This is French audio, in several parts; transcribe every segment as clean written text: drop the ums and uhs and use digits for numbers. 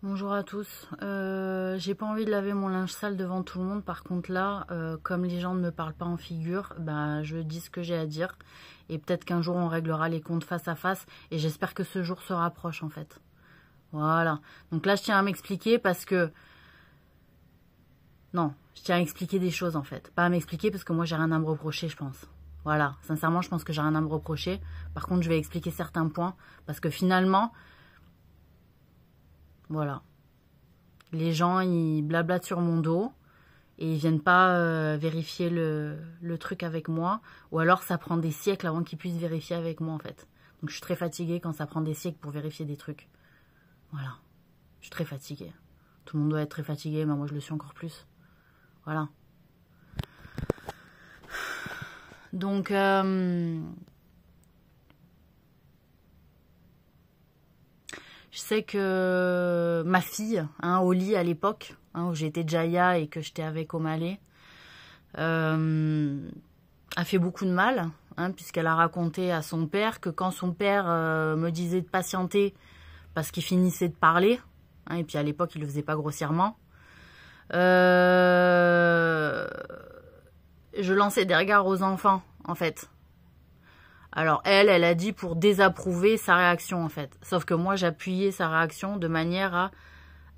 Bonjour à tous. J'ai pas envie de laver mon linge sale devant tout le monde. Par contre là, comme les gens ne me parlent pas en figure, bah, je dis ce que j'ai à dire. Et peut-être qu'un jour on réglera les comptes face à face. Et j'espère que ce jour se rapproche en fait. Voilà. Donc là je tiens à m'expliquer parce que... Non, je tiens à expliquer des choses en fait. Pas à m'expliquer parce que moi j'ai rien à me reprocher je pense. Voilà. Sincèrement je pense que j'ai rien à me reprocher. Par contre je vais expliquer certains points. Parce que finalement... Voilà. Les gens, ils blablatent sur mon dos et ils viennent pas vérifier le truc avec moi. Ou alors, ça prend des siècles avant qu'ils puissent vérifier avec moi, en fait. Donc, je suis très fatiguée quand ça prend des siècles pour vérifier des trucs. Voilà. Je suis très fatiguée. Tout le monde doit être très fatigué, mais moi, je le suis encore plus. Voilà. Donc, je sais que ma fille, au lit à l'époque, où j'étais Jaya et que j'étais avec Omalé, a fait beaucoup de mal, puisqu'elle a raconté à son père que quand son père me disait de patienter parce qu'il finissait de parler, et puis à l'époque il le faisait pas grossièrement, je lançais des regards aux enfants, en fait. Alors, elle a dit pour désapprouver sa réaction, en fait. Sauf que moi, j'appuyais sa réaction de manière à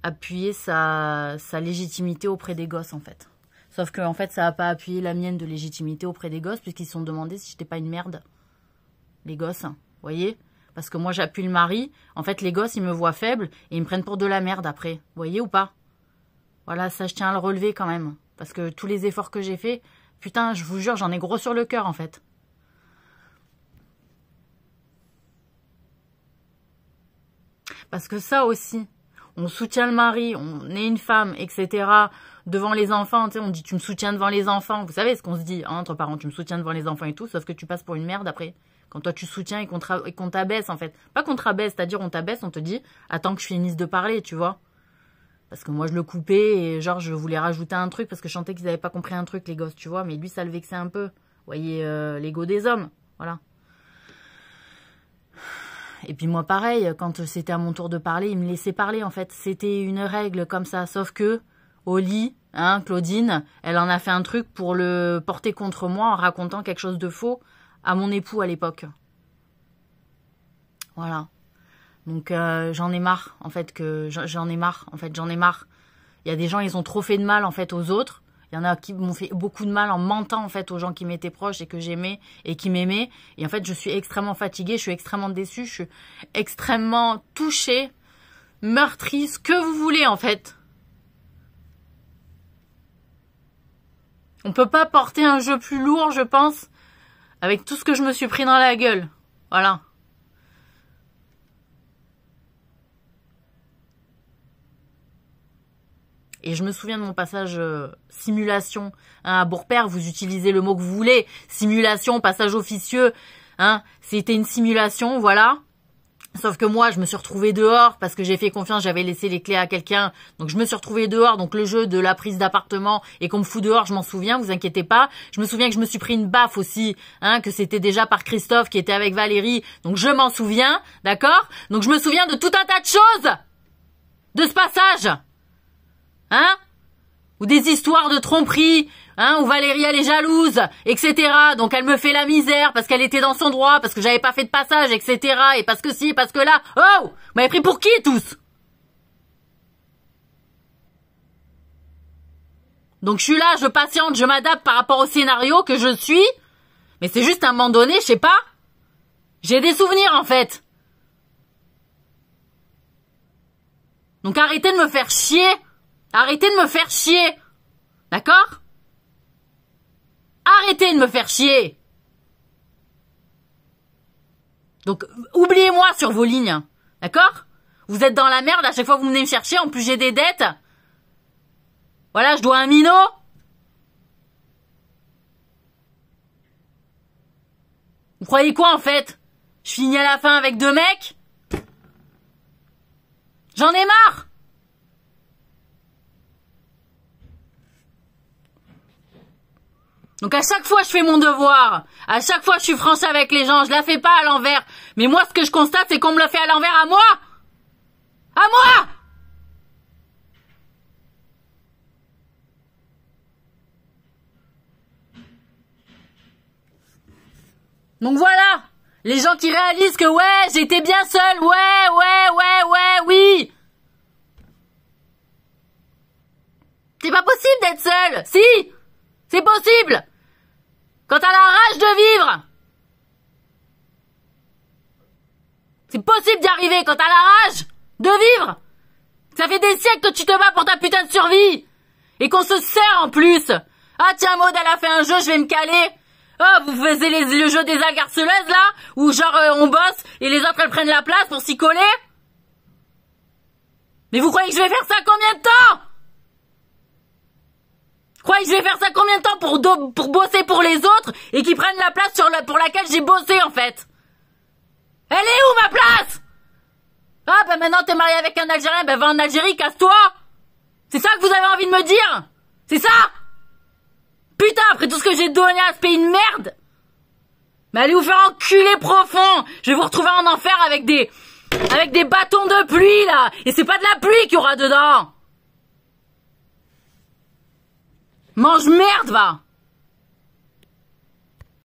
appuyer sa légitimité auprès des gosses, en fait. Sauf que, en fait, ça n'a pas appuyé la mienne de légitimité auprès des gosses, puisqu'ils se sont demandé si j'étais pas une merde. Les gosses, vous voyez? Parce que moi, j'appuie le mari. En fait, les gosses, ils me voient faible et ils me prennent pour de la merde après. Vous voyez ou pas? Voilà, ça, je tiens à le relever quand même. Parce que tous les efforts que j'ai faits, putain, je vous jure, j'en ai gros sur le cœur, en fait. Parce que ça aussi, on soutient le mari, on est une femme, etc. Devant les enfants, tu sais, on dit tu me soutiens devant les enfants. Vous savez ce qu'on se dit, entre parents, tu me soutiens devant les enfants et tout, sauf que tu passes pour une merde après. Quand toi tu soutiens et qu'on t'abaisse en fait. Pas qu'on t'abaisse, c'est-à-dire on t'abaisse, on te dit attends que je finisse de parler, tu vois. Parce que moi je le coupais et genre je voulais rajouter un truc parce que je sentais qu'ils n'avaient pas compris un truc les gosses, tu vois. Mais lui ça le vexait un peu. Vous voyez l'ego des hommes, voilà. Et puis moi pareil, quand c'était à mon tour de parler, il me laissait parler en fait. C'était une règle comme ça, sauf que au lit, Claudine, elle en a fait un truc pour le porter contre moi en racontant quelque chose de faux à mon époux à l'époque. Voilà. Donc j'en ai marre en fait j'en ai marre. Il y a des gens, ils ont trop fait de mal en fait aux autres. Il y en a qui m'ont fait beaucoup de mal en mentant en fait aux gens qui m'étaient proches et que j'aimais et qui m'aimaient. Et en fait, je suis extrêmement fatiguée, je suis extrêmement déçue, je suis extrêmement touchée, meurtrie, ce que vous voulez en fait. On peut pas porter un jeu plus lourd, je pense, avec tout ce que je me suis pris dans la gueule. Voilà. Et je me souviens de mon passage simulation à Bourg-Père, vous utilisez le mot que vous voulez, simulation, passage officieux, c'était une simulation, voilà. Sauf que moi, je me suis retrouvée dehors parce que j'ai fait confiance, j'avais laissé les clés à quelqu'un, donc je me suis retrouvée dehors, donc le jeu de la prise d'appartement et qu'on me fout dehors, je m'en souviens, vous inquiétez pas. Je me souviens que je me suis pris une baffe aussi, que c'était déjà par Christophe qui était avec Valérie, donc je m'en souviens, d'accord? Donc je me souviens de tout un tas de choses de ce passage. Ou des histoires de tromperie, où Valérie elle est jalouse, etc. Donc elle me fait la misère parce qu'elle était dans son droit, parce que j'avais pas fait de passage, etc. Et parce que si, parce que là, oh, vous m'avez pris pour qui tous? Donc je suis là, je patiente, je m'adapte par rapport au scénario que je suis, mais c'est juste à un moment donné, je sais pas, j'ai des souvenirs en fait. Donc arrêtez de me faire chier. Arrêtez de me faire chier. D'accord? Arrêtez de me faire chier. Donc, oubliez-moi sur vos lignes. D'accord? Vous êtes dans la merde à chaque fois que vous venez me chercher. En plus, j'ai des dettes. Voilà, je dois un minot. Vous croyez quoi, en fait? Je finis à la fin avec 2 mecs? J'en ai marre. Donc à chaque fois je fais mon devoir, à chaque fois je suis franche avec les gens, je la fais pas à l'envers. Mais moi ce que je constate c'est qu'on me l'a fait à l'envers à moi. À moi. Donc voilà, les gens qui réalisent que ouais, j'étais bien seule, ouais, oui. C'est pas possible d'être seule, si, c'est possible. Quand t'as la rage de vivre, c'est possible d'y arriver quand t'as la rage de vivre. Ça fait des siècles que tu te bats pour ta putain de survie. Et qu'on se sert en plus. Ah tiens, Maud, elle a fait un jeu, je vais me caler. Ah, vous faisiez le jeu des algues harceleuses, là, où genre on bosse et les autres elles prennent la place pour s'y coller. Mais vous croyez que je vais faire ça combien de temps? Vous croyez que je vais faire ça combien de temps pour bosser pour les autres et qui prennent la place pour laquelle j'ai bossé en fait? Elle est où ma place? Ah bah maintenant t'es marié avec un Algérien, bah va en Algérie, casse-toi. C'est ça que vous avez envie de me dire? C'est ça? Putain, après tout ce que j'ai donné à ce pays de merde. Mais allez vous faire enculer profond. Je vais vous retrouver en enfer avec des bâtons de pluie là. Et c'est pas de la pluie qu'il y aura dedans. Mange merde va.